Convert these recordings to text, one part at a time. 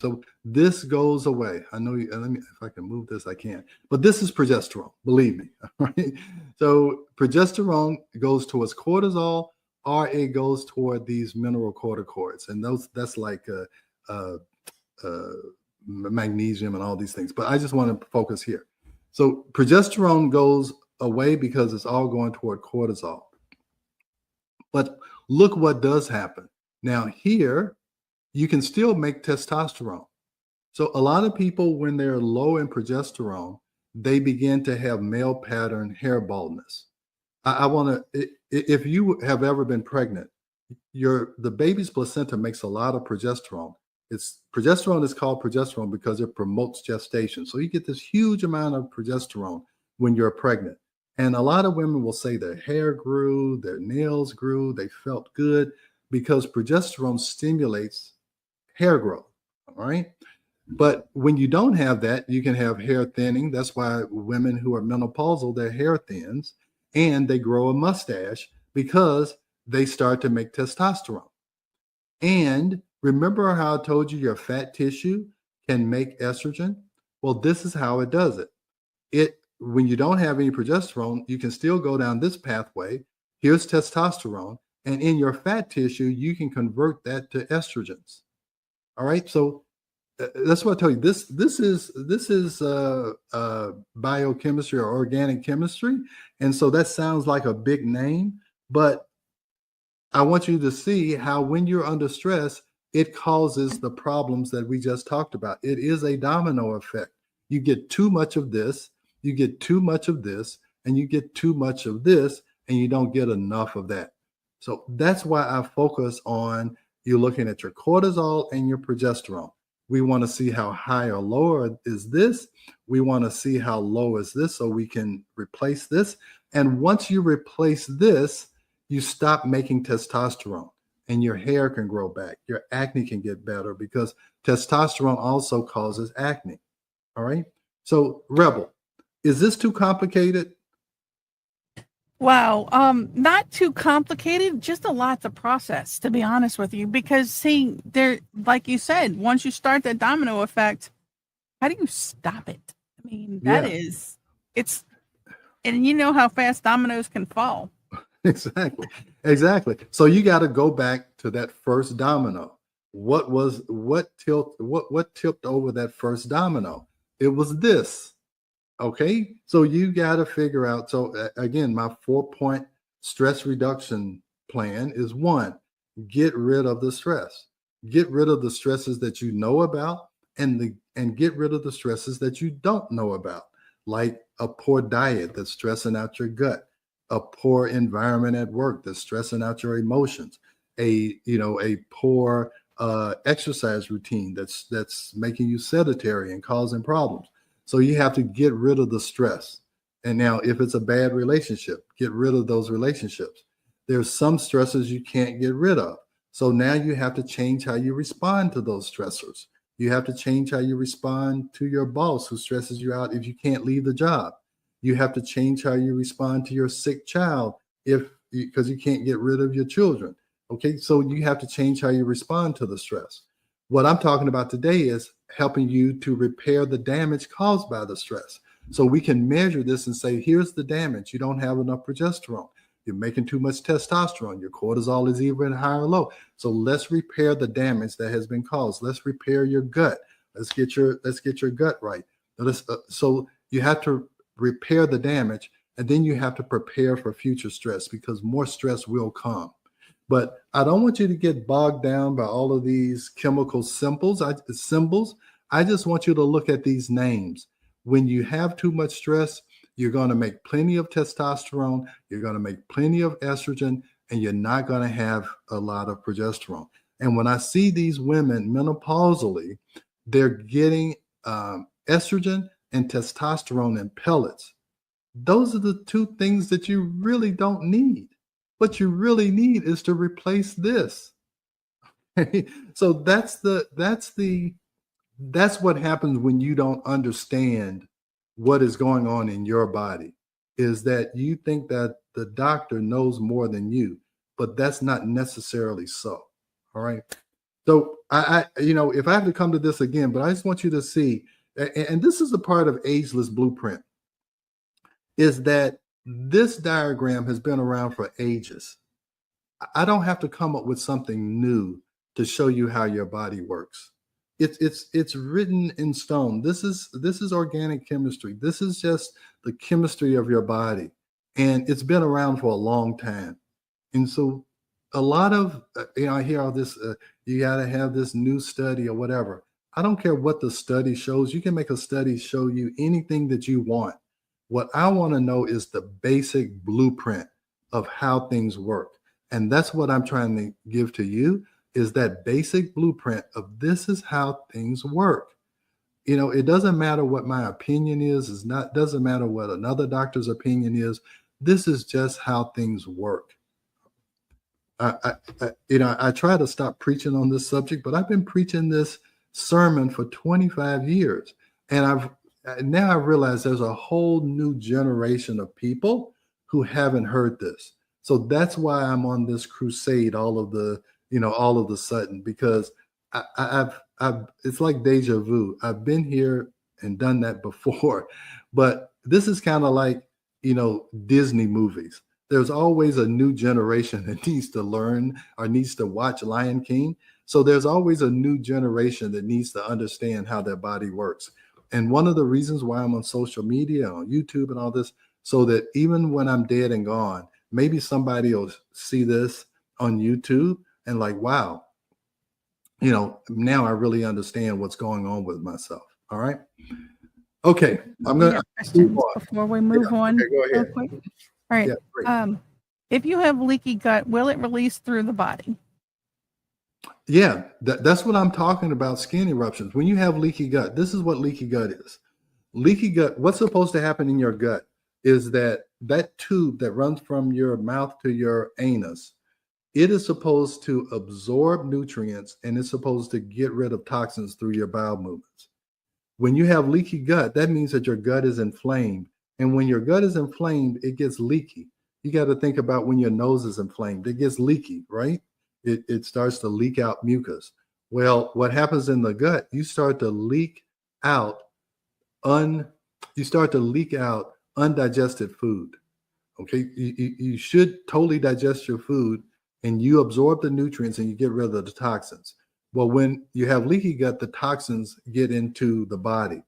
So this goes away. I know you, let me, if I can move this, I can. But this is progesterone, believe me. All right. So progesterone goes towards cortisol, or it goes toward these mineral corticoids, and that's like uh, uh, magnesium and all these things. But I just want to focus here. So progesterone goes away because it's all going toward cortisol. But look what does happen. Now here, you can still make testosterone. So a lot of people, when they're low in progesterone, they begin to have male pattern hair baldness. I want to, if you have ever been pregnant, the baby's placenta makes a lot of progesterone. Progesterone is called progesterone because it promotes gestation. So you get this huge amount of progesterone when you're pregnant. And a lot of women will say their hair grew, their nails grew, they felt good because progesterone stimulates hair growth. All right. But when you don't have that, you can have hair thinning. That's why women who are menopausal, their hair thins and they grow a mustache because they start to make testosterone. And remember how I told you your fat tissue can make estrogen? Well, this is how it does it. When you don't have any progesterone, you can still go down this pathway. Here's testosterone, and in your fat tissue, you can convert that to estrogens. All right, so that's what I tell you. This is biochemistry or organic chemistry, and so that sounds like a big name, but I want you to see how when you're under stress, it causes the problems that we just talked about. It is a domino effect. You get too much of this, you get too much of this, and you get too much of this, and you don't get enough of that. So that's why I focus on you looking at your cortisol and your progesterone. We want to see how high or lower is this. We want to see how low is this so we can replace this. And once you replace this, you stop making testosterone and your hair can grow back. Your acne can get better because testosterone also causes acne. All right. So, Rebel, is this too complicated? Wow. Not too complicated, just a lot to process, to be honest with you. Because see, there, like you said, once you start that domino effect, how do you stop it? I mean, that Yeah, is, it's, and you know how fast dominoes can fall. exactly. Exactly. So you got to go back to that first domino. What tipped over that first domino? It was this. Okay, so you got to figure out. So again, my 4-point stress reduction plan is one: get rid of the stress, get rid of the stresses that you know about, and get rid of the stresses that you don't know about, like a poor diet that's stressing out your gut, a poor environment at work that's stressing out your emotions, a poor exercise routine that's making you sedentary and causing problems. So you have to get rid of the stress. And now, if it's a bad relationship, get rid of those relationships. There's some stressors you can't get rid of. So now you have to change how you respond to those stressors. You have to change how you respond to your boss who stresses you out if you can't leave the job. You have to change how you respond to your sick child because you can't get rid of your children. Okay, so you have to change how you respond to the stress. What I'm talking about today is helping you to repair the damage caused by the stress. So we can measure this and say, here's the damage. You don't have enough progesterone. You're making too much testosterone. Your cortisol is either high or low. So let's repair the damage that has been caused. Let's repair your gut. Let's get your gut right. So you have to repair the damage, and then you have to prepare for future stress because more stress will come. But I don't want you to get bogged down by all of these chemical symbols. I just want you to look at these names. When you have too much stress, you're going to make plenty of testosterone, you're going to make plenty of estrogen, and you're not going to have a lot of progesterone. And when I see these women menopausally, they're getting estrogen and testosterone in pellets. Those are the two things that you really don't need. What you really need is to replace this. So that's what happens when you don't understand what is going on in your body, is that you think that the doctor knows more than you, but that's not necessarily so. All right. So if I have to come to this again, but I just want you to see, and this is a part of Ageless Blueprint, is that this diagram has been around for ages. I don't have to come up with something new to show you how your body works. It's written in stone. This is organic chemistry. This is just the chemistry of your body, and it's been around for a long time. And so, a lot of I hear all this. You got to have this new study or whatever. I don't care what the study shows. You can make a study show you anything that you want. What I want to know is the basic blueprint of how things work. And that's what I'm trying to give to you, is that basic blueprint of this is how things work. It doesn't matter what my opinion is. Doesn't matter what another doctor's opinion is. This is just how things work. I try to stop preaching on this subject, but I've been preaching this sermon for 25 years. And I've realized there's a whole new generation of people who haven't heard this. So that's why I'm on this crusade all of the sudden, because I've it's like deja vu. I've been here and done that before, but this is kind of like, Disney movies. There's always a new generation that needs to learn or needs to watch Lion King. So there's always a new generation that needs to understand how their body works. And one of the reasons why I'm on social media, on YouTube and all this, so that even when I'm dead and gone, maybe somebody will see this on YouTube and like, wow, now I really understand what's going on with myself. All right. Okay. I'm going to questions before we move on. Okay, go ahead. All right. Yeah, if you have leaky gut, will it release through the body? Yeah, that's what I'm talking about, skin eruptions. When you have leaky gut, this is what leaky gut is. Leaky gut, what's supposed to happen in your gut is that tube that runs from your mouth to your anus, it is supposed to absorb nutrients and it's supposed to get rid of toxins through your bowel movements. When you have leaky gut, that means that your gut is inflamed. And when your gut is inflamed, it gets leaky. You got to think about when your nose is inflamed, it gets leaky, right? It starts to leak out mucus. Well, what happens in the gut, you start to leak out undigested food. Okay, you should totally digest your food and you absorb the nutrients and you get rid of the toxins. Well, when you have leaky gut, the toxins get into the body,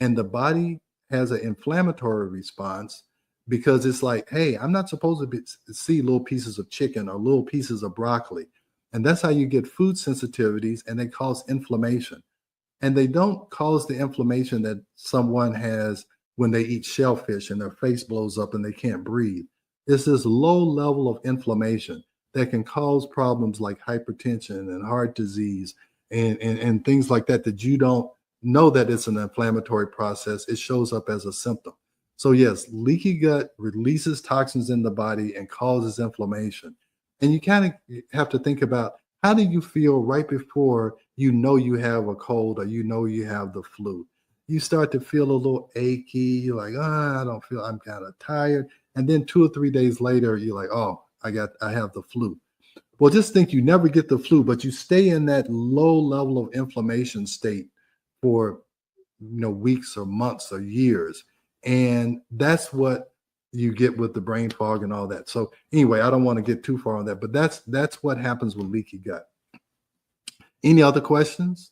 and the body has an inflammatory response because it's like, hey, I'm not supposed to see little pieces of chicken or little pieces of broccoli. And that's how you get food sensitivities, and they cause inflammation. And they don't cause the inflammation that someone has when they eat shellfish and their face blows up and they can't breathe. It's this low level of inflammation that can cause problems like hypertension and heart disease and things like that you don't know that it's an inflammatory process. It shows up as a symptom. So yes, leaky gut releases toxins in the body and causes inflammation. And you kind of have to think about, how do you feel right before you have a cold or you have the flu? You start to feel a little achy. You're like, I'm kind of tired. And then 2 or 3 days later, you're like, oh, I have the flu. Well, just think you never get the flu, but you stay in that low level of inflammation state for weeks or months or years. And that's what you get with the brain fog and all that. So anyway, I don't want to get too far on that, but that's what happens with leaky gut. Any other questions?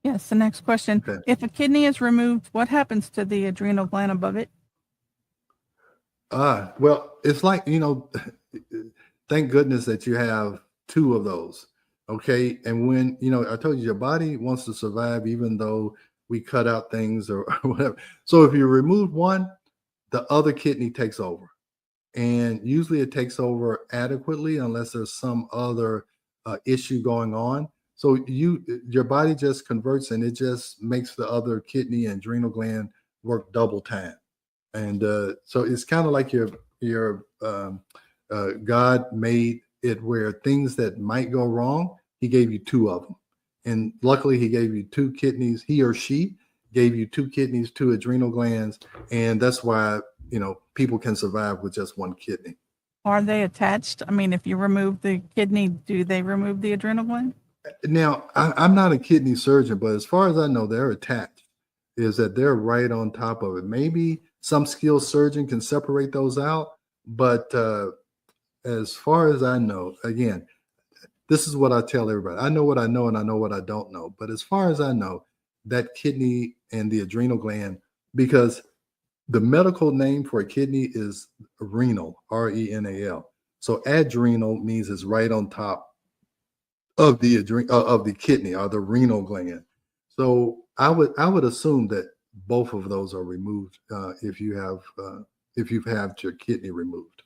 Yes, the next question. Okay. If a kidney is removed, what happens to the adrenal gland above it? Well, it's like, thank goodness that you have 2 of those. Okay. And when, I told you your body wants to survive, even though we cut out things or whatever. So if you remove one, the other kidney takes over. And usually it takes over adequately unless there's some other issue going on. So your body just converts and it just makes the other kidney and adrenal gland work double time. And so it's kind of like your God made it where things that might go wrong, he gave you 2 of them. And luckily he gave you 2 kidneys. He or she gave you 2 kidneys, 2 adrenal glands. And that's why, people can survive with just 1 kidney. Are they attached? I mean, if you remove the kidney, do they remove the adrenal gland? Now, I'm not a kidney surgeon, but as far as I know, they're attached. Is that they're right on top of it. Maybe some skilled surgeon can separate those out, but as far as I know, again, this is what I tell everybody. I know what I know and I know what I don't know. But as far as I know, that kidney and the adrenal gland, because the medical name for a kidney is renal, renal. So adrenal means it's right on top of the of the kidney or the renal gland. So I would assume that both of those are removed if you've had your kidney removed.